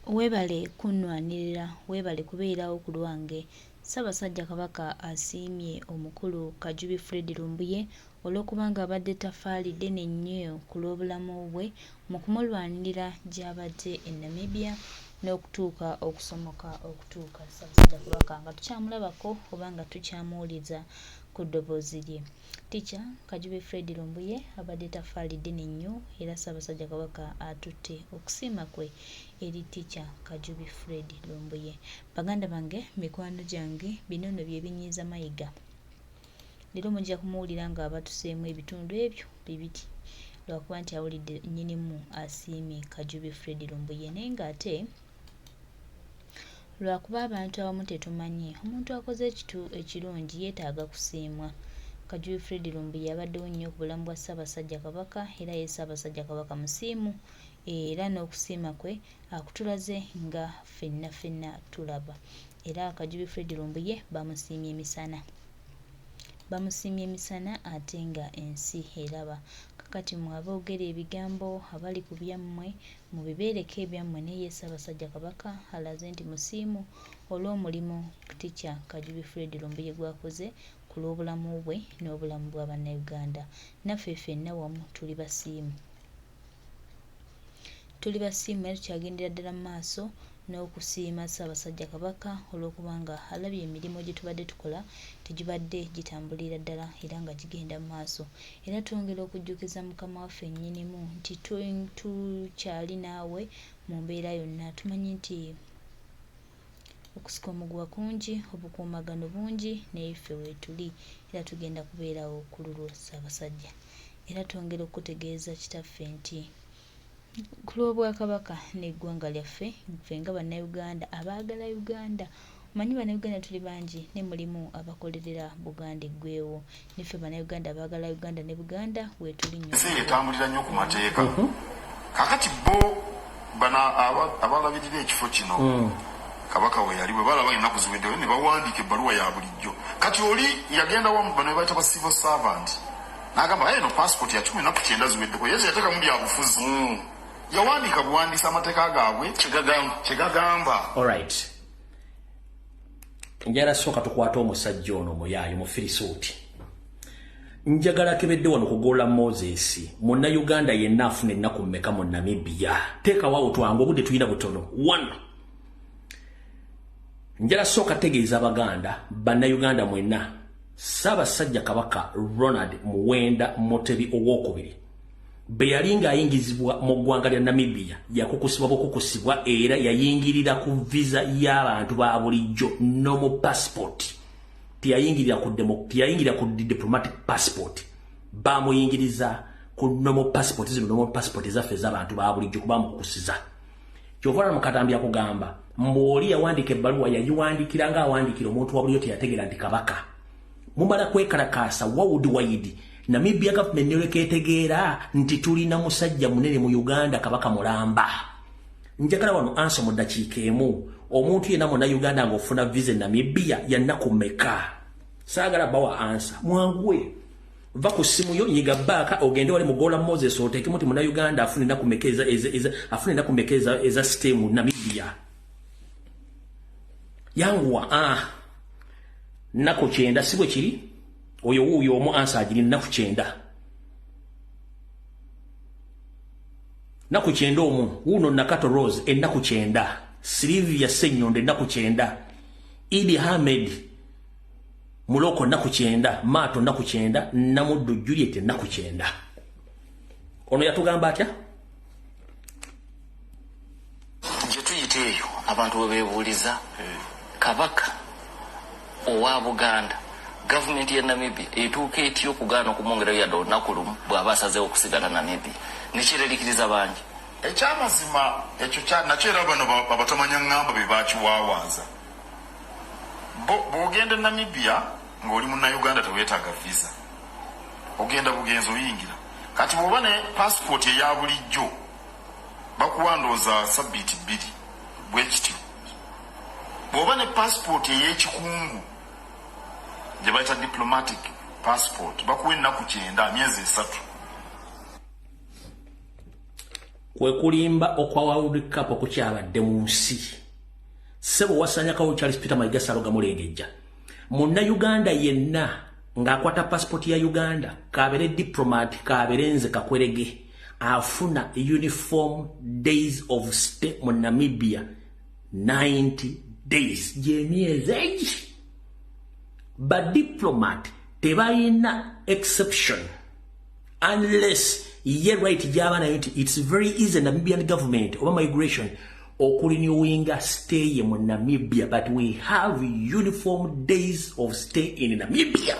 Weebale kunnwanirira, weebale kubeerawo ku lwange. Ssaabasajja Kabaka asiimye omukulu Kajubi Fred Lumbuye olw'okubanga abadde tafaalidde nnyo ku lw'obulamu bwe mu kumulwanirira gy'abadde e Namibia n'okutuuka okusomoka okutuuka. Ssaabasajja Kabaka nga tukyamulabako oba nga tukyamuwuliza ku ddoboozi lye. Teacher Kajubi Fred Lumbuye abadde tafaalidde nnyo era Ssaabasajja Kabaka atutte okusiima kwe eri Teacher Kajubi Fred Lumbuye. Baganda bange, mikwano gyange, bino nno bye binyiiza mayiga. Leero mujja kumuwulira nga abatuseemu ebitundu ebyo bibiri lwakuba nti awulidde nnyinimu asiimye Kajubi Fred Lumbuye naye ng'ate lwakuba abantu abamu tetumanyi omuntu akoze ekirungi yeetaaga kusiimwa. Kajubi Fred Lumbuye abaddewo nnyo ku bulamu bwa Ssaabasajja Kabaka era ye Ssaabasajja Kabaka musiimu era n'okusiima kwe akutulaze nga ffenna tulaba. Era Kajubi Fred Lumbuye bamusiimye emisana. Bamusiimye emisana ate nga ensi eraba. Kakati mmwe aboogera ebigambo abali ku byammwe mubibeereko ebyammwe naye Ssaabasajja Kabaka alaze nti musiimu olw'omulimu Teacher Kajubi Fred Lumbuye gwakoze ku lw'obulamu bwe n'obulamu bwa Bannayuganda. Naffe ffenna wamu tuli basiimu. Tuli basiimu era tukyagendera ddala mu maaso n'okusiima Ssaabasajja Kabaka olw'okubanga alabye emirimu gye tubadde tukola tegibadde gitambulira ddala era nga gigenda mu maaso. Era twongera okujjukiza Mukama waffe nnyinimu nti tukyali naawe mu mbeera yonna. Tumanyi nti okusika omuguwa kungi, obukuumagano bungi naye ffe weetuli era tugenda kubeerawo ku lulwo Ssaabasajja. Era twongera okutegeeza kitaffe nti ku lw'Obwakabaka n'eggwanga lyaffe ffe nga Bannayuganda abaagala Uganda. Omanyi Bannayuganda tuli bangi ne mulimu abakolerera Buganda eggweewo. Niffe Bannayuganda abaagala Uganda ne Buganda weetuli nnyo. Ensi etambulira nnyo ku mateeka. Kakati bo bana abalabirira ekifo kino Kabaka we yali bwe balaba ennaku ziweddewo ne bawandiika ebbaluwa ya bulijjo. Kati oli yagenda wamu bano bayita ba civil servant n'agamba eno passport ya 19 ziweddeko yesu yateeka mu byabufuzi. Yawandiika buwandiisa amateeka gaabwe kigagamba. Alright. Njagala sooka tukwata omusajja ono muyaayo mu Firisooti. Njagala kebedde wano kugoola Moses Munnayuganda yenna afuna ennaku mmeka mu Namibia. Teekawo twange obudde tulina butono. 1. Njagala sooka tegeeza Abaganda Bannayuganda mwenna Ssaabasajja Kabaka Ronald Muwenda Mutebi ow'okubiri bwe yali ng'ayingizibwa mu ggwanga lya Namibia yakukusibwa bukukusibwa era yayingirira ku visa y'abantu ba bulijjo normal passport. Teyayingirira ku diplomatic passport. Bamuyingiriza ku normal passport, zino normal passport ezaffe ez'abantu ba bulijjo kuba mukukusiza. Kyova Mukatambi akugamba mboli yawandiika ebbaluwa yayiwandiikira ng'awandiikira omuntu wa bulijjo teyategeera nti Kabaka. Mumala kwekalakaasa wawudi wayidi Namibia government neweketegeera nti tulina musajja munene mu Uganda Kabaka mulamba. Njagala wano ansa mu ddakiika emu omuntu yenna muna Uganda ng'ofuna visa Namibia yannaku mmeka. Saagala bawa ansa mwanguwe va ku ssimu yo nyiga baaka ogende wali mugola Moses oteeke muti muna Uganda afune ennaku mmeka eza sitemu Namibia. Yanguwa nnaku 9 si bwe kiri oyo wuuyo omu ansa agiri nnaku 9. Nnaku 9 omu wuuno Nakato Rose ennaku 9. Sylvia Ssenyonde ennaku 9. Idi Ahmed Muloko ennaku 9. Maato ennaku 9. Namuddu Juliet ennaku 9. Ono yatugamba atya? Gye tuyita eyo abantu we beebuuliza Kabaka owa Buganda Government ya Namibia etuuka etya okugaana okumwongerayo yadde olunaku lumu bw'aba asazeewo okusigala Namibia nekiraliikiriza bangi. Ekyamazima ekyo nakyo era bano abatamanya ŋŋamba be bakiwaawaza. Bw'ogenda e Namibia ng'oli Munnayuganda teweetaaga visa. Ogenda bugenzi oyingira. Kati bw'oba ne passport eya bulijjo bakuwandooza sabbiiti 2 bwe kityo. Bw'oba ne passport ey'ekikungu gye bayita diplomatic passport bakuwa ennaku 9 myezi 3. kwe kulimba okwa World Cup okukyabadde mu nsi sebo wasanyakawo Charles Peter Mayiga Saloga mulengejja munna Uganda yenna ng'akwata passport ya Uganda kabere diplomat kaberenze kakwerege afuna uniform days of stay mu Namibia 90 days jemyezi but diplomat tebayina exception unless ye right jaba na it's very easy Namibian government over migration okurenewing stay in Namibia, but we have uniform days of stay in Namibia.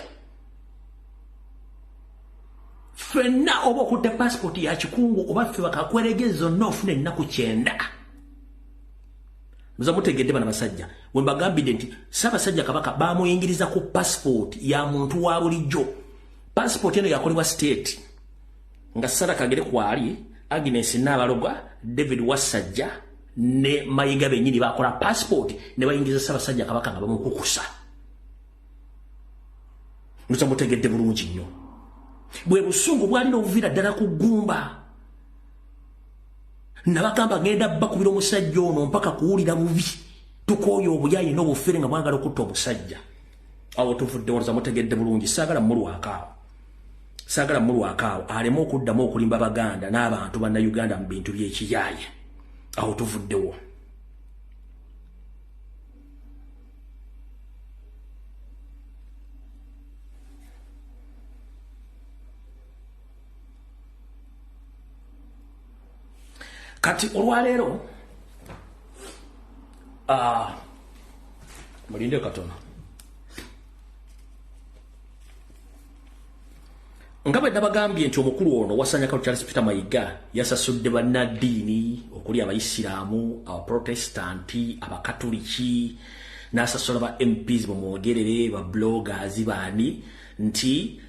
Fena oba kutte passport ya kikungu oba ffe bakakweregezo nofune ennaku 9. Muzamutegedde bana basajja we mbagambidde nti Ssaabasajja Kabaka bamuyingiriza ku passport ya muntu wa bulijjo. Passport eno yakolebwa state nga Sarah Kagere kwali Agnes Nabaloga David Wasajja ne Mayiga bennyini bakola passport ne bayingiriza Ssaabasajja Kabaka nga bamukukusa. Muzamutegedde bulungi nnyo. Bwe busungu bwali n'obuvira ddala ku ggumba. Nabagamba ngenda bakubira omusajja ono mpaka kuwulira bubi. Tukooyo obuyayi n'obufere nga mwagala okutta omusajja. Awo tuvudde woloza mutegedde bulungi saagala mulwakaawo. Saagala mulwakaawo aleme okuddamu okulimba Baganda n'abantu banna Uganda mu bintu by'ekiyaaye. Awo tuvuddewo. Kati olwaleero mulinde katono nga bwe nabagambye nti omukulu ono Wasanyakawo Charles Peter Mayiga yasasudde bannaddiini okuli abayisiraamu abaprotestanti abakatoliki n'asasula ba MPs bamwogerere ba bloggers baani nti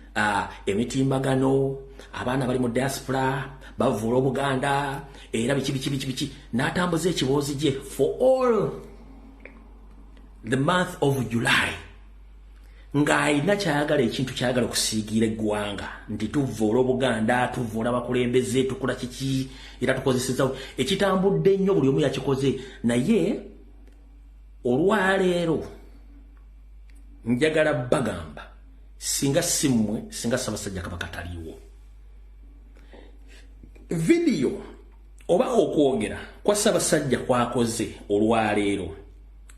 emitimbagano abaana bali mu diaspora bavula Obuganda era biki n'atambuza ekiboozi gye for all the month of July ng'alina kyayagala ekintu kyayagala okusiigira eggwanga nti tuvula Obuganda tuvula abakulembeze tukola kiki era tukozeseza ekitambudde nnyo buli omu yakikoze naye olwaleero njagala bagamba singa simmwe singa Ssaabasajja Kabaka taliiwo video oba okwogera kwa Ssaabasajja kwakoze olwaleero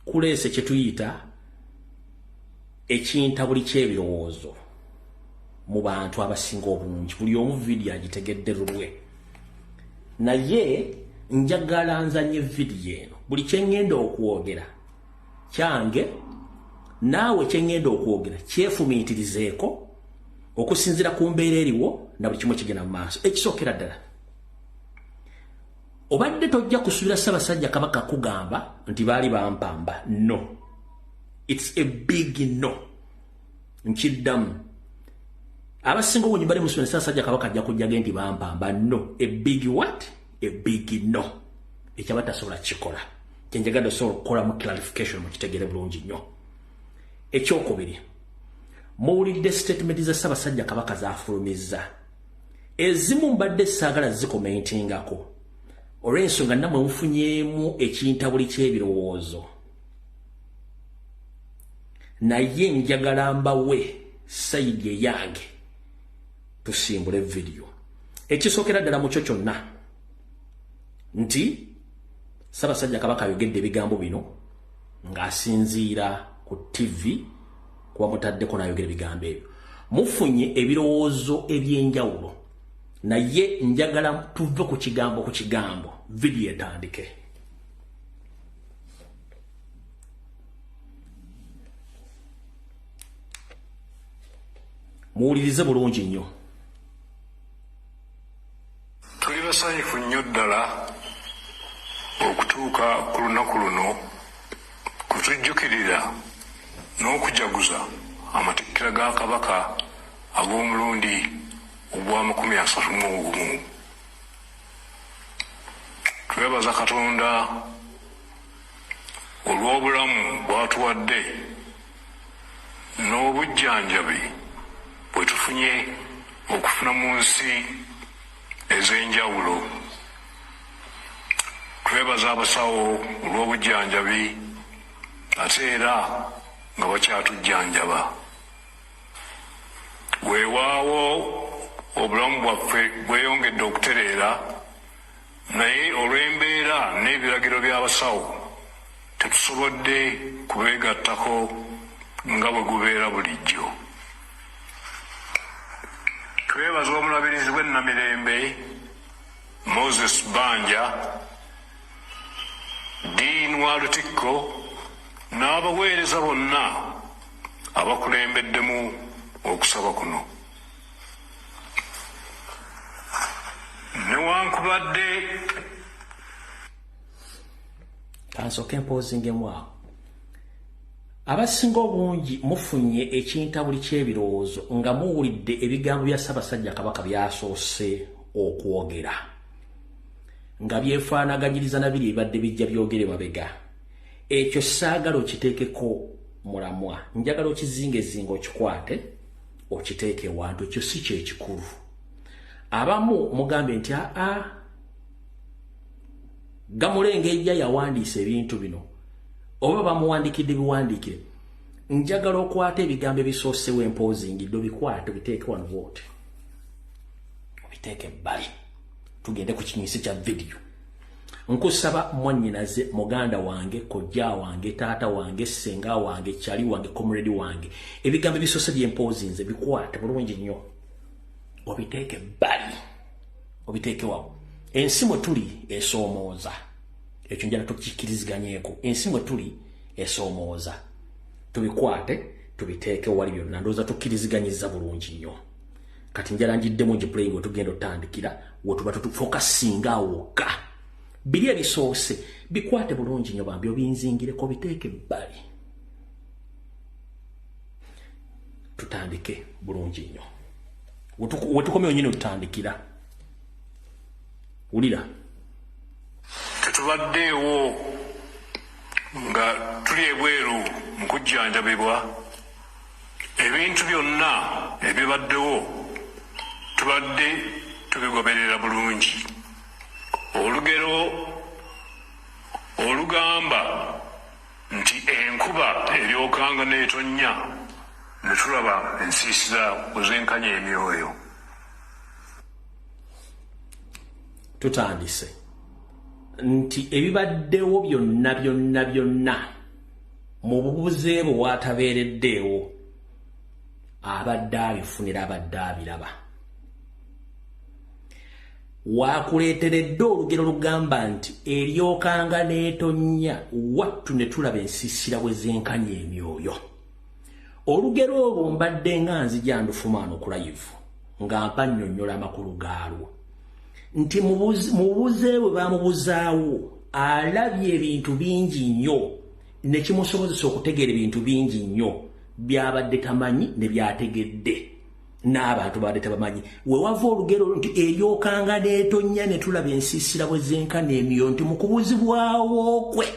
kuleese kye tuyita ekintabuli ky'ebirowoozo mu bantu abasinga obungi buli omu video agitegedde lulwe naye njagala nzanye video eno buli kyengenda okwogera kyange naawe kyengenda okwogera kyefumiitirizeeko okusinzira ku mbeera eriwo na buli kimu kigenda mu maaso ekisookera ddala obadde tojja kusuubira Ssaabasajja Kabaka kugamba nti baali bampamba no it's a big no nkiddamu abasinga obungi bali musubira Ssaabasajja Kabaka ajja kujjaga nti bampamba no a big what a big no ekyaba tasobola kikola kyenjagadde osobola okukola mu clarification mukitegere bulungi nnyo ekyokubiri muwulidde statement za Ssaabasajja Kabaka zaafulumizza ezimu mbadde saagala zikomentingako olw'ensonga nammwe mufunyeemu ekintabuli ky'ebirowoozo naye njagala mbawe sayidi eyange tusimbule video ekisookera ddala mu kyo kyonna nti Ssaabasajja Kabaka ayogedde ebigambo bino ng'asinziira ku TV kuba mutaddeko n'ayogera ebigambo ebyo mufunye ebirowoozo eby'enjawulo naye njagala tuve ku kigambo video etandike muwulirize bulungi nnyo tuli basanyufu nnyo ddala okutuuka ku lunaku luno kutujjukirira n'okujaguza amatikkira ga Kabaka ag'omulundi ogwa 31. Twebaza Katonda olw'obulamu bw'atuwadde n'obujjanjabi bwe tufunye okufuna mu nsi ez'enjawulo twebaza abasawo olw'obujjanjabi ate era nga bakyatujjanjaba. Weewaawo obulamu bwaffe bweyongedde okutereera, naye olw'embeera n'ebiragiro by'abasawo tetusobodde kubeegattako nga bwe gubeera bulijjo. Twebaza omulabirizi w'ennamirembe Moses Banja, Dean wa Lutikko n'abaweereza bonna abakulembeddemu okusaba kuno. Newankubadde kansooke mpoozingemu awo. Abasinga obungi mufunye ekintabuli ky'ebirowoozo nga muwulidde ebigambo bya Ssaabasajja Kabaka byasoose okwogera, nga byefaanaganyiriza na biri ebibadde bijja byogere mabega. Ekyo saagala okiteekeko mulamwa, njagala okizingezinga okikwate okiteeke wantu. Ekyo si kyekikulu. Abamu mugambe nti Gamulengejja yawandiisa ebintu bino oba bamuwandikidde biwandiikire. Njagala okwata ebigambo ebisoosewo empozingidde obikwate obiteeke wano bwoti, obiteeke ebbali, tugende ku kinyusi kya vidiyo. Nkusaba mwannyinaze, muganda wange, kojja wange, taata wange, ssenga wange, kyali wange, comrade wange, ebigambo ebisoose by'empozinze bikwate bulungi nnyo obiteeke ebbali, obiteeke wawo. Ensi mwe tuli esoomooza. Ekyo njala tukikkiriziganyeko. Ensi mwe tuli esoomooza. Tubikwate, tubiteeke wali byonna. Ndowooza tukkiriziganyiza bulungi nnyo. Kati njala njiddemu ngiplaying we tugenda otandikira, we tuba tufokasinga wokka. Biri ebisoose bikwate bulungi nnyo bambi obinzingireko biteeke ebbali. Tutandike bulungi nnyo. We tukomyewo nyine otutandikira. Wulira. Tetubaddeewo nga tuli ebweru mu kujjanjabibwa. Ebintu byonna ebibaddewo tubadde tubigoberera bulungi. Olugero olugamba nti enkuba eryokanga n'etonnya ne tulaba ensiisira bwezenkanya emyoyo. Tutandise nti ebibaddewo byonna mu bubuze bwe watabeereddeewo abadde abifunira abadde abiraba. Waakuleeteredde olugero lugamba nti eryokanga n'etonnya wattu ne tulaba ensiisira bwe zenkanya emyoyo. Olugero olwo mbadde nga nzija ndufumaano ku live nga mpa nnyonnyola amakulu gaalwo nti mu bubuze bwe bamubuzaawo alabye ebintu bingi nnyo ne kimusobozesa okutegeera ebintu bingi nnyo byabadde tamanyi ne byategedde n'abantu badde tabamanyi. We wava olugero nti eryokanga n'etonnya ne tulaba ensiisira bwe zenkana emyoyo nti mu kubuzibwawo kwe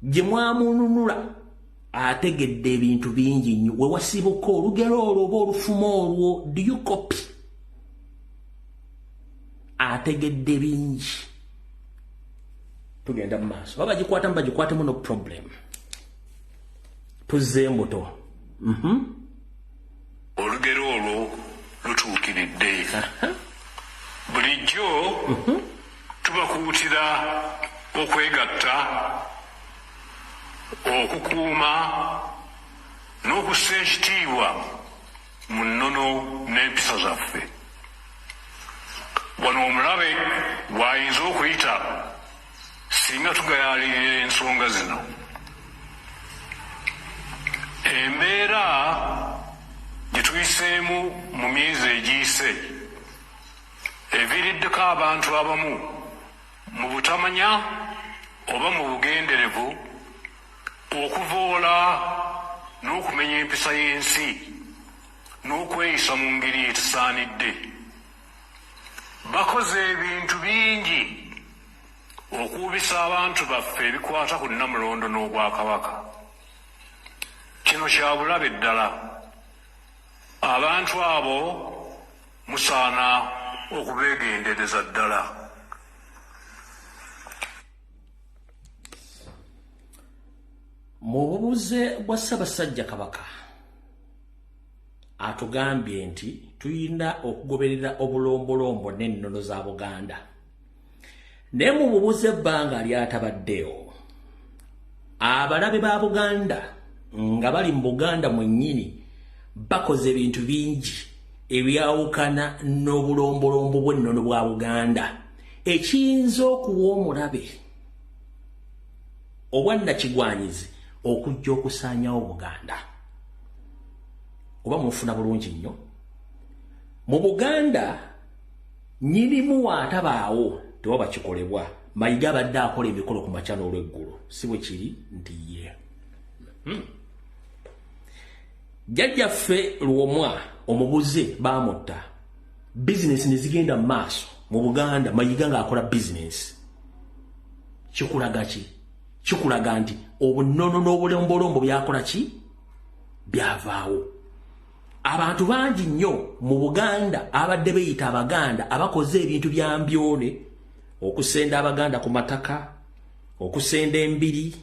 gye mwamununula ategedde ebintu bingi nnyo. We wasibuka olugero olwo oba olufuma olwo do you copy? Ategedde bingi. Tugenda mu maaso. Baba bagikwatemu no problem. Tuzze embuto. Olugero olwo lutuukiridde. Bulijjo tubakuutira okwegatta, okukuuma n'okussa ekitiibwa mu nnono n'empisa zaffe. Wano omulabe bw'ayinza okuyita singa tugayaalirira ensonga zino. Embeera gye tuyiseemu mu myezi egiyise eviiriddeko abantu abamu mu butamanya oba mu bugenderevu okuvoola n'okumenya empisa y'ensi n'okweyisa mu ngeri etusaanidde. Bakoze ebintu bingi okuubisa abantu baffe ebikwata ku Nnamulondo n'Obwakabaka. Kino kya bulabe ddala. Abantu abo musaana okubeegendereza ddala. mu bubuze bwa Ssaabasajja Kabaka atugambye nti tuyina okugoberera obulombolombo n'ennono za Buganda. Ne mu bubuze ebbanga lyatabaddeyo abalabe ba Buganda nga bali mu Buganda mwennyini bakoze ebintu bingi ebyawukana n'obulombolombo bw'ennono bwa Buganda ekiyinza okuwa omulabe obwannakigwanyizi okujja okusaanyawo Buganda. Oba mufuna bulungi nnyo mu Buganda nyinimu waatabaawo tewaba kikolebwa. Mayiga abadde akola emikolo ku makya n'olw'eggulu si bwe kiri nti ye jjajjaffe Luwomwa omubuze baamutta bizinesi ne zigenda mu maaso mu Buganda. Mayiga ng'akola bizinesi kikulaga ki? Kikulaga nti obunnono n'obulombolombo byakola ki? Byavaawo. Abantu bangi nnyo mu Buganda abadde beyita Abaganda abakoze ebintu bya mbyone, okusenda Abaganda ku mataka, okusenda embiri,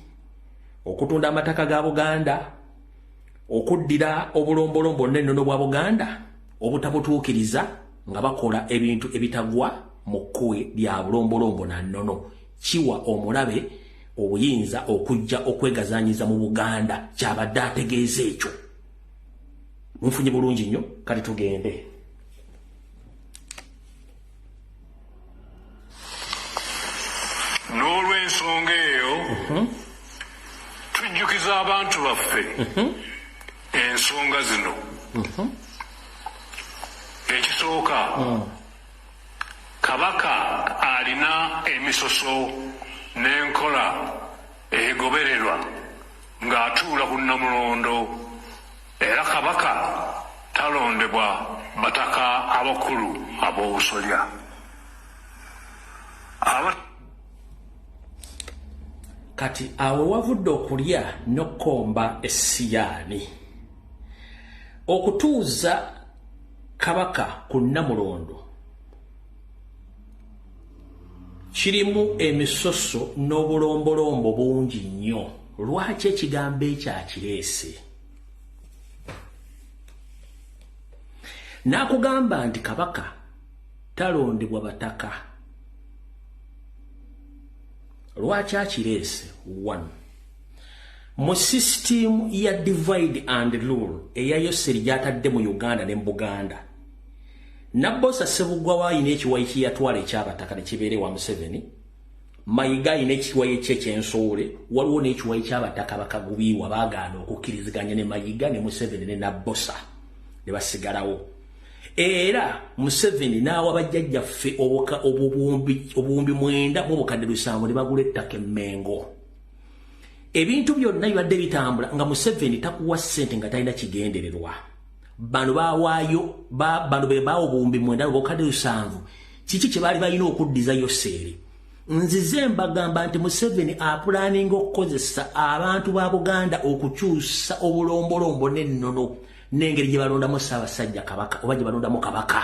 okutunda amataka ga Buganda, okuddira obulombolombo n'ennono bwa Buganda obutabutuukiriza nga bakola ebintu ebitagwa mu kkuwe lya bulombolombo na nnono. Kiwa omulabe obuyinza okujja okwegazaanyiza mu Buganda kyabadde ategeeza ekyo. Munfunye bulungi nnyo, kati tugende. N'olw'ensonga eyo tujjukiza abantu baffe ensonga zino. Ekisooka, Kabaka alina emisoso n'enkola egobererwa ng'atuula ku Namulondo, era Kabaka talondebwa bataka abakulu ab'obusolya. Kati awe wavudde okulya n'okkomba essiyaani okutuuza Kabaka ku Namulondo kirimu emisoso n'obulombolombo bungi nnyo. Lwaki ekigambo ekyo akireese? N'akugamba nti Kabaka talondebwa bataka. Lwaki akireese? 1. Mu system ya divide and rule eya Yoseri gyatadde mu Uganda ne mu Buganda, Nabbosa Ssebugwa waayina ekiwayi kye yatwala ekyabataka ne kibeere wa Museveni. Mayiga ayina ekiwayi kye ekyensoole, waliwo n'ekiwayi ky'abataka bakagubiibwa baagaana okukkiriziganya ne Mayiga ne Museveni ne Nabbosa ne basigalawo. Era Museveni n'awa bajjajjaffe obuwumbi 9 mu bukadde 7 ne bagula ettaka Mengo. Ebintu byonna bibadde bitambula nga Museveni takuwa ssente nga talina kigendererwa. Bano baawaayo bano be baawo obuwumbi 9 bukadde 7. Kiki kye baali balina okuddiza Yoseri? Nzize mbagamba nti Museveni apulaninga okukozesa abantu ba Buganda okukyusa obulombolombo n'ennono n'engeri gye balondamu Ssaabasajja Kabaka oba gye balondamu Kabaka.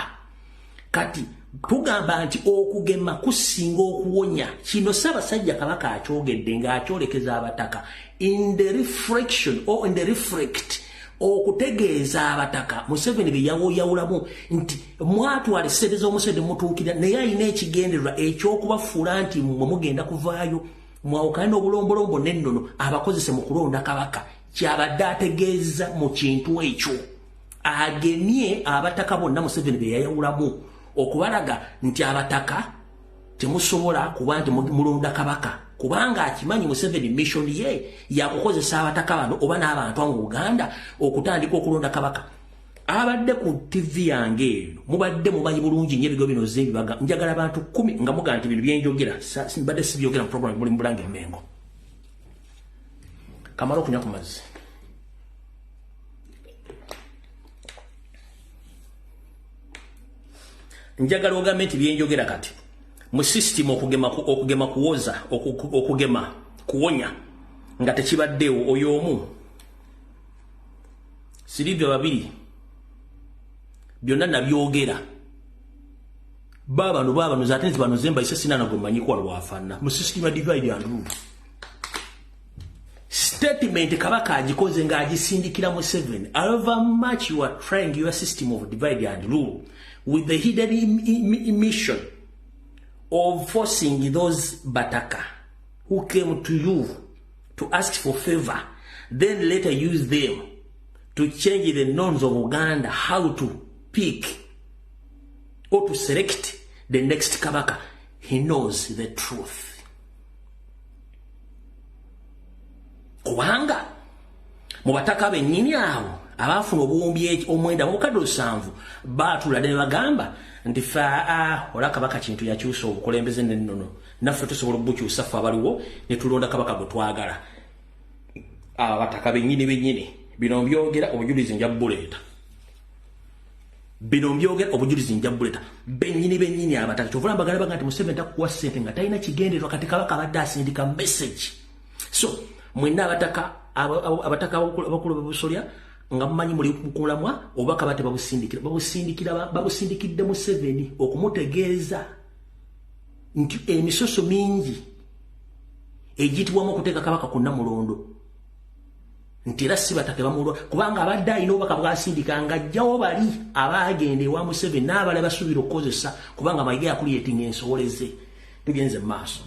Kati tugamba nti okugema kusinga okuwonya. Kino Ssaabasajja Kabaka akyogedde ng'akyolekeza abataka in the reflection or in the reflect okutegeeza abataka Museveni bye yawulayawulamu nti mwatwala ssente z'Omuseveni mutuukira naye alina ekigendererwa ekyokubafuula nti mwe mugenda kuvaayo mwawukane n'obulombolombo n'ennono abakozese mu kulonda Kabaka. Kyabadde ategeeza mu kintu ekyo. Agemye abataka bonna Museveni bye yayawulamu okubalaga nti abataka temusobola kuba nti mulonda Kabaka, kubanga akimanyi Museveni mission ye yakukozesa abataka bano oba n'abantu mu Uganda okutandika okulonda Kabaka. Abadde ku TV yange eno mubadde mumanyi bulungi nnyo ebigo bino z'ebibaga. Njagala abantu 10 nga muga nti bino byenjogera mbadde sibyogera mu program buli Bulange Mengo. Kamala okunywa ku mazzi. Njagala ogambe nti byenjogera kati mu system okugema kuwoza okugema kuwonya nga tekibaddewo oyo omu Silivia babiri byonna nabyogera babano zatenzi bano zemba isa sinana gwe manyi kwa lwafanna mu system ya divide and rule. statement kabaka agikoze nga agisindikira mu 7 however much you are trying your system of divide and rule with the hidden mission of forcing those Bataka who came to you to ask for favor, then later use them to change the norms of Uganda, how to pick or to select the next Kabaka. He knows the truth. Kubanga mubataka benyini awo abafuna obuwumbi omwenda mukadde 7 batula ne bagamba nti fa ola kabaka kintu yakyusa obukulembeze nennono naffe tusobola okukyusa ffe abaliwo ne tulonda kabaka gwe twagala abataka benyini bino mbyogera obujulizi nja buleeta benyini abataka kyovula mbagala baga nti Museveni takuwa ssente nga talina kigendererwa kati kabaka abadde asindika message. So mwenna abataka abakulu babusolya nga mumanyi muli kukulamwa obaka bate babusindikidde Museveni okumutegeeza nti emisoso mingi egitibwamu okuteeka kabaka ku Namulondo nti era si bataka bamulwa kubanga abadde alina obubaka bwasindika nga ajjawo bali abaagenda ewa Museveni n'abala basuubira okukozesa kubanga Mayiga yakuliyetinga ensowoleze. Tugenze mu maaso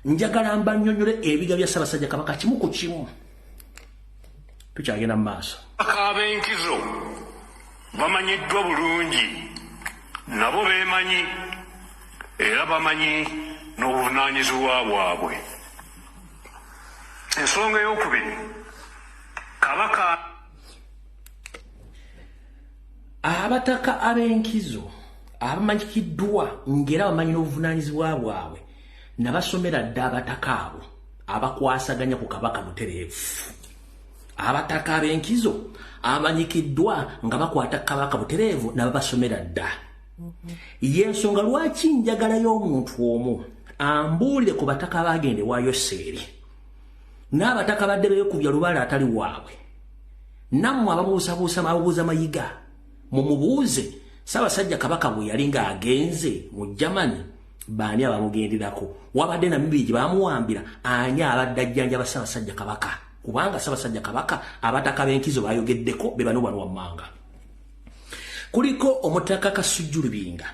njagala mbannyonnyole ebiga bya Ssaabasajja Kabaka kimu ku kimu. Tukyagenda mu maaso. Ab'enkizo bamanyiddwa bulungi nabo beemanyi era bamanyi n'obuvunaanyizibwa bwabwe. Ensonga ey'okubiri Kabaka abataka ab'enkizo abamanyikiddwa ng'era bamanyi n'obuvunaanyizibwa bwabwe nabasomera dda abataka abo abakwasaganya ku Kabaka butereevu. Abataka ab'enkizo amanyikiddwa nga bakwata Kabaka butereevu nababasomera dda. Yensonga lwaki njagalayo omuntu omu ambuulire ku bataka bagende waayo seeri n'abataka badde beekubya lubaala atali waabwe. Nammwe ababuuza Mayiga mumubuuze Ssaabasajja Kabaka bwe yali ng'agenze mu Germany baani abamugenderako wabadde Namibia gye bamuwambira ani abadde ajjanjaba Ssaabasajja Kabaka kubanga Ssaabasajja Kabaka abataka b'enkizo bayogeddeko be bano wammanga. Kuliko Omutaka Kasujju Lubinga,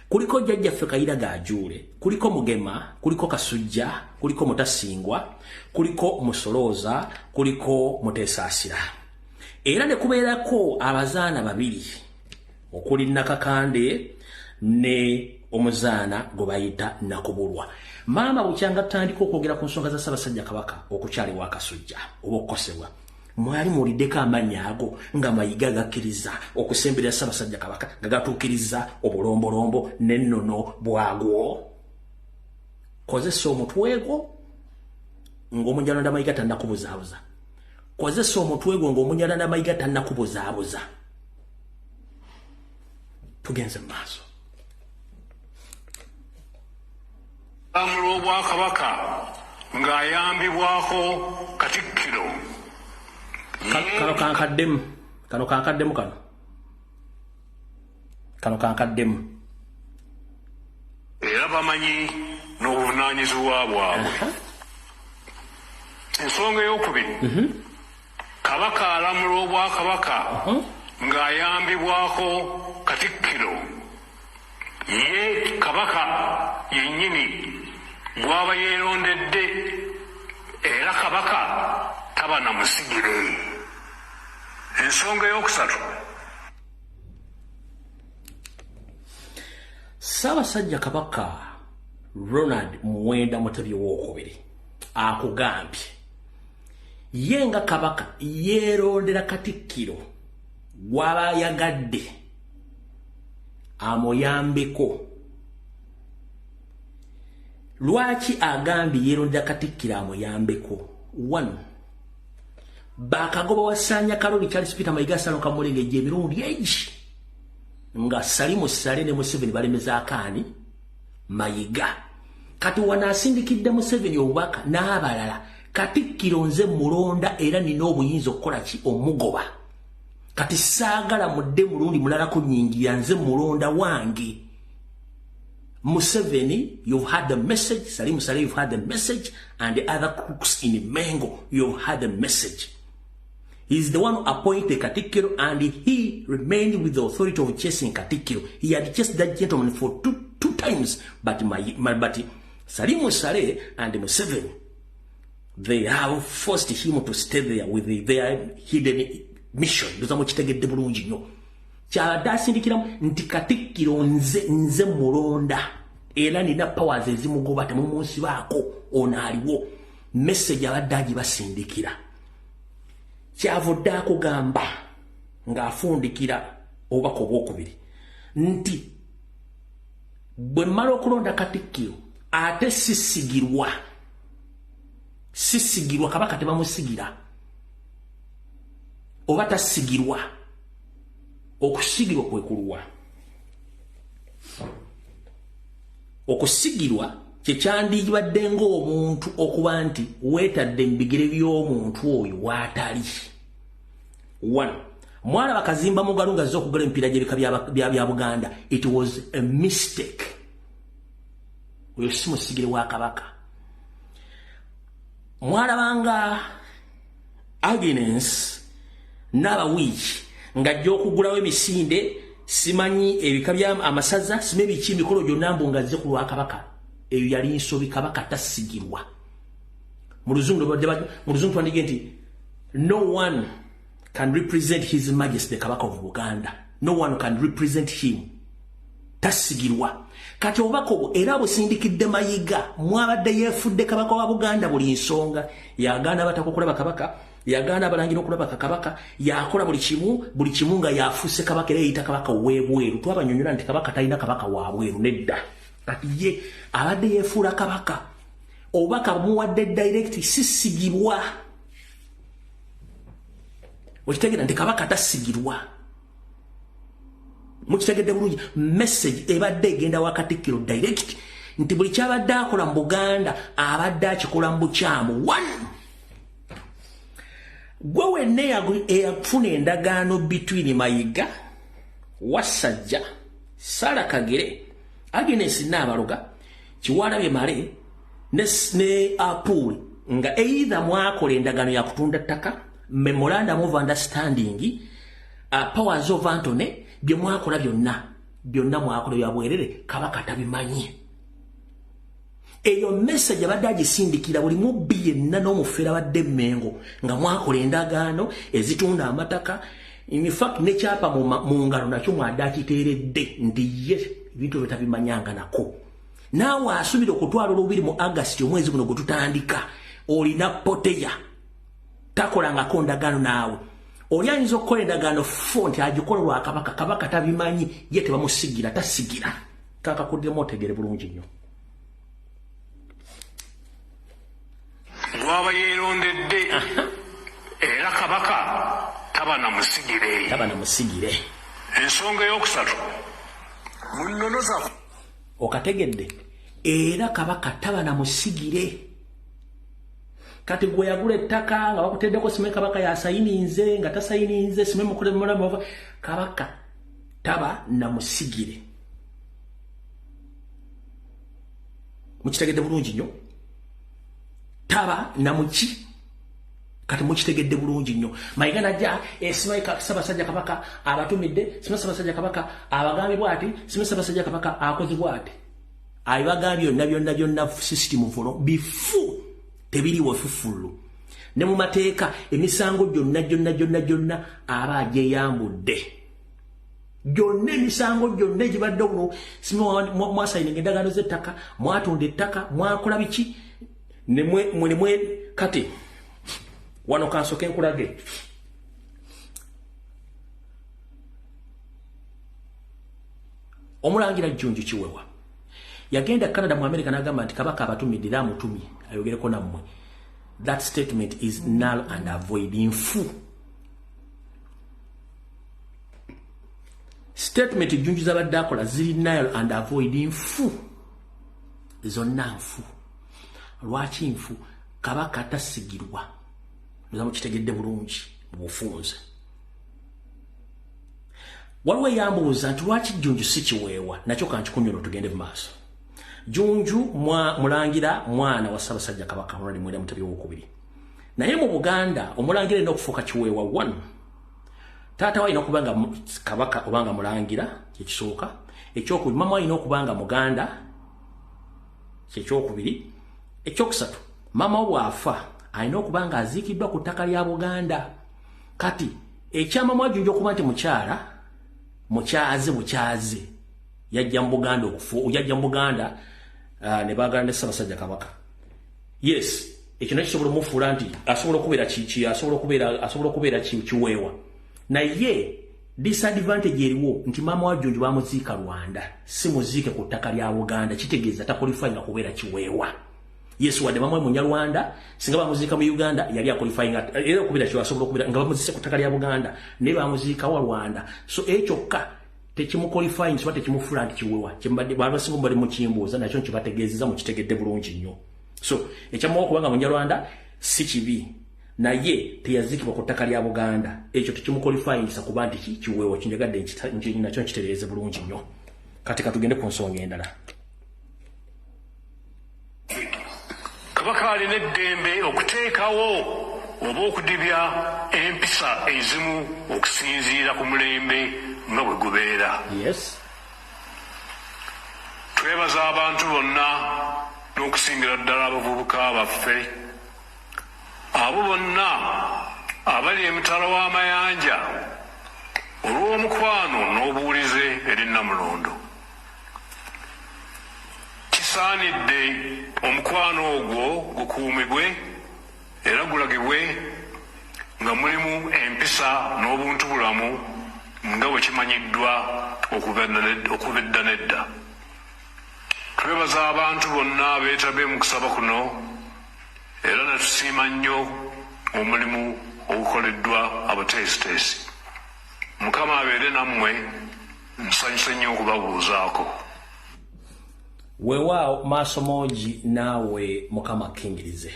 kuliko Jjajjaffe Kayiira Gajuule, kuliko Mugema, kuliko Kasujja, kuliko Mutasingwa, kuliko Musolooza, kuliko Muteesaasira. Era ne kubeerako abazaana babiri okuli Nakakande ne omuzaana gwe bayita Nakubulwa. Maama bukyanga tutandika okwogera ku nsonga za Ssaabasajja Kabaka okukyali wa Kasujja oba okukosebwa mwali muwuliddeko amannya ago nga Mayiga gakkiriza okusemberera Ssaabasajja Kabaka nga gatuukiriza obulombolombo n'ennono bwagwo. Kozesa omutwe gwo ng'omunjalonda Mayiga tannakubuzaabuza. Kozesa omutwe gwo ng'omunjalonda Mayiga tannakubuzaabuza. Tugenze mu maaso. Amulwa Obwakabaka ng'ayambibwako Katikkiro. Kano kankaddemu Era bamanyi n'obuvunaanyizibwa bwabwe. Ensonga ey'okubiri Kabaka alamulwa Obwakabaka ng'ayambibwako Katikkiro. Ye Kabaka yennyini gw'aba yeerondedde era Kabaka taba na musigire. Ensonga ey'okusatu Ssaabasajja Kabaka Ronald Muwenda Mutebi II akugambye ye nga Kabaka yeerondera Katikkiro gw'aba yagadde amuyambeko. Lwaki agambye yeerondera Katikkiro amuyambeko? 1. Bakagoba wasanya Kaloli Charles Peter Mayiga Salo Kamulenge emirundi egi nga Salimu Sale ne Museveni balemeza akaani Mayiga. Kati wanaasindikidde Museveni obubaka n'abalala Katikkiro nze mulonda era nina obuyinza okukola ki omugoba. Kati saagala mudde mulundi mulala kunnyingira nze mulonda wange. Museveni, you've had the message. Salim Saleh, you've had the message. And the other crooks in Mengo, you've had the message. He's the one who appointed Katikiro, and he remained with the authority of chasing Katikiro. He had chased that gentleman for two times, but Salim Saleh and Museveni, they have forced him to stay there with their hidden mission. Chala sindikira nti Katikiro nze mulonda era nina powers ezimugoba temumunsi baako onaliwo message abaddaji basindikira kyavodda kugamba ng'afundikira obubaka obwokubiri nti bwe mmala okulonda Katikiro ate sisigirwa kabaka tebamusigira oba tasigirwa okusigirwa kwekuluwa okusigirwa kyekyandibadde ng'omuntu okuba nti weetadde mbigere by'omuntu oyo waatali. 1 mwala bakazimba mugalu ngazze okugala emipiira gy'ebika bya Buganda. It was a mistake. Oyo si musigire wa kabaka. Mwala banga Agnes n'abawiiki ngajja okugulawo emisinde simanyi ebika bya amasaza sime biki mikolo gyonna mbu ngazze ku lwa kabaka. Eyo yali nsobi kabaka tasigirwa. Mu luzungu twandige nti no one can represent his majesty the kabaka of Buganda. No one can represent him. Tasigirwa. Kati obako era busindikidde Mayiga mwabadde yefudde kabaka wa Buganda buli nsonga yagana batakokola kabaka yagana abalangira okulaba kabaka yakola buli kimu nga yafuse kabaka era yita kabaka webweru twabanyonyola nti kabaka talina kabaka wabweru nedda kati ye abadde yefuula kabaka obaka muwadde direct sisigirwa okitegera nti kabaka tasigirwa mukitegedde bulungi message ebadde egenda wa Katikiro direct nti buli kyabadde akola mu Buganda abadde akikola mu bukyamu. 1 gwe wenne eyafuna endagaano between Mayiga Wasajja Sara Kagere Agnes Nabaloga Kiwalabye Male ne Apuli nga either mwakola endagaano ya kutunda ttaka memorandum of understanding powers of Antony bye mwakola byonna mwakola bya bwerere kabaka tabimanyi. Eyo message abadde agisindikira buli mubbi yenna n'omufera badde Mengo nga mwakola endagaano ezitunda amataka. In fact ne kyapa mu ngalo nakyo mwadde akiteeredde nti ye ebintu bitabimanyanga nako. Naawe asubira okutwala olubiri mu August omwezi guno gututandika olina poteya takolangako ndagaano naawe. Oli ayinza okukola endagaano fonti agikola lwa kabaka tabimanyi ye tebamusigira tasigira. Kakakuddemu otegere bulungi nnyo. Gwaba yeerondedde era kabaka taba na musigire. Ensonga ey'okusatu munnonoza okategedde era kabaka taba na musigire. Kati gwe yagula ettaka nga bakuteddeko sime kabaka yasayininze nga tasayininze sime mukule mulamu kabaka taba na musigire. Mukitegedde bulungi nnyo. Taba na muki kati mukitegedde bulungi nnyo. Mayiga najja esima Ssaabasajja kabaka abatumidde sima Ssaabasajja kabaka abagambye bw'ati sima Ssaabasajja kabaka akoze bw'ati abagambye byonna system fulo bifu tebiriwo fufulu ne mu mateeka emisango gyonna aba agyeyambudde gyonna emisango gyonna egibadde buno sima mwasayininga endagaano z'ettaka mwatunda ettaka mwakola biki nemwe kati wano kansoke nkulage omulangira Jjunju Kiwewa yagenda Canada mu America n'agamba nti kabaka abatumidde era amutumye ayogereko nammwe. That statement is null and void. Nfu statement Jjunju z'abadde akola ziri null and void. Nfu zonna nfu. Lwaki nfu? Kabaka tasigirwa. Nzamu kitegedde bulungi mu bufunze. Waliwo yambuuza nti lwaki Jjunju si Kiweewa nakyo kankikunyolo tugende mu maaso. Junju mulangira mwana wa Ssaabasajja Kabaka Ronald Muwenda Mutebi II. Naye mu Buganda omulangira eno okufuuka kiweewa 1. Taata wa ino okubanga Kabaka obanga mulangira kyekisooka. Ekyokubiri mama wa ino okubanga Muganda kyekyokubiri. Ekyokusatu mama bw'afa alina okubanga aziikiddwa ku ttaka lya Buganda. Kati ekyamama wa Junju okuba nti mukyaze yajja mu Buganda yajja mu Buganda ne baagala ne Ssaabasajja Kabaka. Yes, ekyo nakyo kisobola omufuula nti asobola okubeera kiweewa. Naye disadvantage eriwo nti maama wa Junju bamuziika Rwanda, si muziike ku ttaka lya Buganda, kitegeeza takwalifayinga kubeera kiweewa. Yes, wadde maama we Munyarwanda, singa bamuziika mu Uganda yali akwalifayinga era okubeera kiweewa, asobola okubeera nga bamuziise ku ttaka lya Buganda naye bamuziika wa Rwanda. So ekyokka tekimuqualifying so tekimufuula nti kiweewa. Kyembadde babasinga bali mu kimbuuza nakyo kibategeezeza mu kitegedde bulungi nnyo. So ekyamma okubanga Munyarwanda si kibi, naye teyaziikibwa ku ttaka lya Buganda, ekyo tekimuqualifyingisa kuba nti kiweewa. Kinjagadde nakyo nkitereeze bulungi nnyo. Kati katugende ku nsonga endala. Kabaka alina eddembe okuteekawo oba okudibya empisa ezimu okusinziira ku mulembe nga bwe gubeera. Yes. Twebaza abantu bonna n'okusingira ddala abavubuka baffe abo bonna abali emitala w'amayanja olw'omukwano n'obuwulize eri Namulondo. Kisaanidde omukwano ogwo gukuumibwe era gulagibwe nga mulimu empisa n'obuntubulamu nga bwe kimanyiddwa okuva edda n'edda. Twebaza abantu bonna abeetabye mu kusaba kuno era ne tusiima nnyo omulimu ogukoleddwa abateesiteesi. Mukama abeere nammwe, nsanyuse nnyo okubabuuzaako. Weewaawo maaso moogi naawe Mukama akkingirize.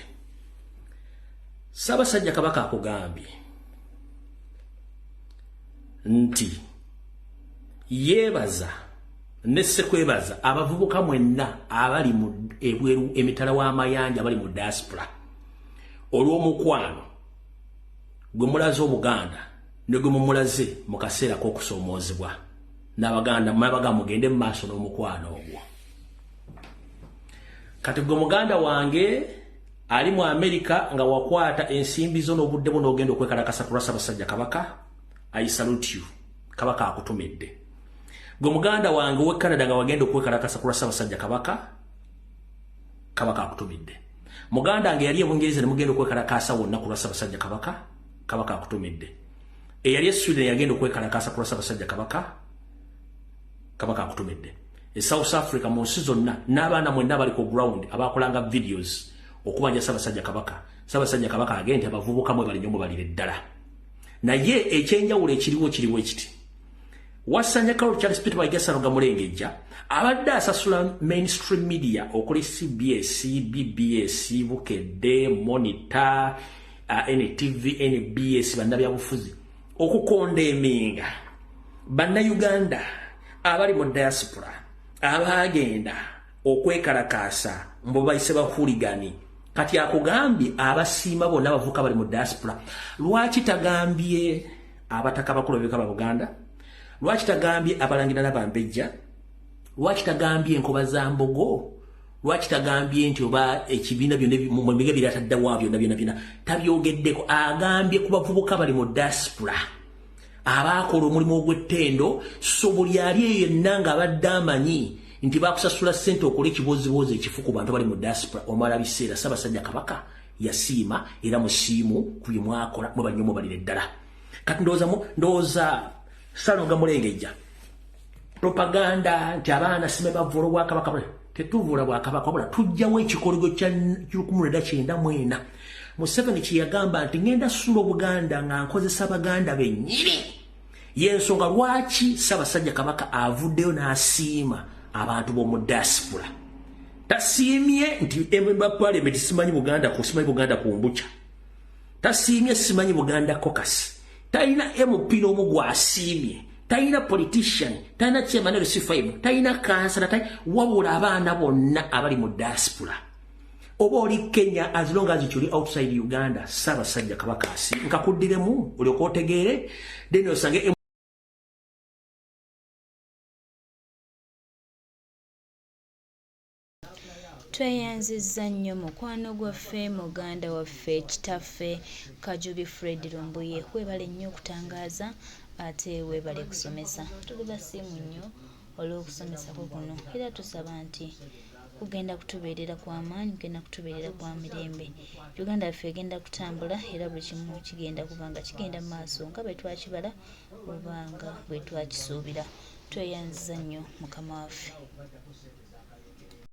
Ssaabasajja Kabaka akugambye nti yeebaza ne ssekwebaza abavubuka mwenna abali mu ebweru emitala w'amayanja abali mu diaspora olw'omukwano gwe mulaze Obuganda ne gwe mumulaze mu kaseera k'okusoomoozebwa n'Abaganda mugende mu maaso n'omukwano ogwo. Kati gwe muganda wange ali mu America nga wakwata ensimbi zo n'obudde bwo n'ogenda okwekalakasa ku Ssaabasajja Kabaka, I salute you. Kabaka akutumidde. Gwe muganda wange we Canada nga wagenda okwekalakasa ku Ssaabasajja Kabaka, Kabaka akutumidde. Muganda wange yali e Bungereza ne mugenda okwekalakasa wonna ku Ssaabasajja Kabaka, Kabaka akutumidde. Eyali e Sweden yagenda okwekalakasa ku Ssaabasajja Kabaka, Kabaka akutumidde. E South Africa mu nsi zonna n'abaana mwenna bali ku ground abakolanga videos okubanja Ssaabasajja Kabaka. Ssaabasajja Kabaka agenda abavubuka mwe bali nnyo balire ddala. Naye ekyenjawulo kiriwo ekiti. Wasanya Carol Charles Peter Baigasa nga mulengejja abadde asasula mainstream media okuli CBS, BBS, Bukedde, Monitor, NTV, NBS bannabyabufuzi okukonda eminga bannayuganda abali mu diaspora abagenda okwekalakasa mbo bayise bahuligani. Kati akugambye abasiima bonna abavuka bali mu diaspora. Lwaki tagambye abataka bakulu b'ebika Buganda? Lwaki tagambye abalangira n'abambejja? Lwaki tagambye enkoba za Mbogo? Lwaki tagambye nti oba ekibiina byonna mu biga biratadda waabyo byonna tabyogeddeko? Agambye ku bavubuka bali mu diaspora abakola omulimu ogw'ettendo, so buli ali eyo yenna ng'abadde amanyi nti bakusasula ssente okola ekibooziboozi ekifu ku bantu bali mu diaspora omala biseera. Ssaabasajja Kabaka yasiima era musiimu ku bye mwakola mwe bali nnyo balire ddala. Kati ndowooza Salonga mulengejja propaganda nti abaana sime bavula Obwakabaka. Tetuvuula Bwakabaka wabula tujjawo ekikoligo kya 1994 Museveni kye yagamba nti ngenda sula Obuganda nga nkozesa Abaganda bennyini. Y'ensonga lwaki Ssaabasajja Kabaka avuddeyo n'asiima abantu b'omu diaspora. Tasiimye nti Ememba Parliament simanyi Buganda ku mbucha. Tasiimye simanyi Buganda caucus. Talina MP n'omu gw'asiimye. talina politician, talina chairman of C5, talina kansala, wabula abaana bonna abali mu diaspora. Oba oli Kenya, as long as you're outside Uganda, Ssaabasajja Kabaka asi nkakuddiremu olyoka otegeere, then osange Tweyanzizza nnyo mukwano gwaffe muganda waffe kitaffe Kajubi Fred Lumbuye. Weebale nnyo okutangaaza ate weebale kusomesa. Tuli basiimu nnyo olw'okusomesako kuno era tusaba nti kugenda kutubeerera kwa maanyi, kugenda kutubeerera kwa mirembe. Uganda yaffe egenda kutambula era buli kimu kigenda kuba nga kigenda mu maaso nga bwe twakibala oba nga bwe twakisuubira. Tweyanziza nnyo mukama waffe.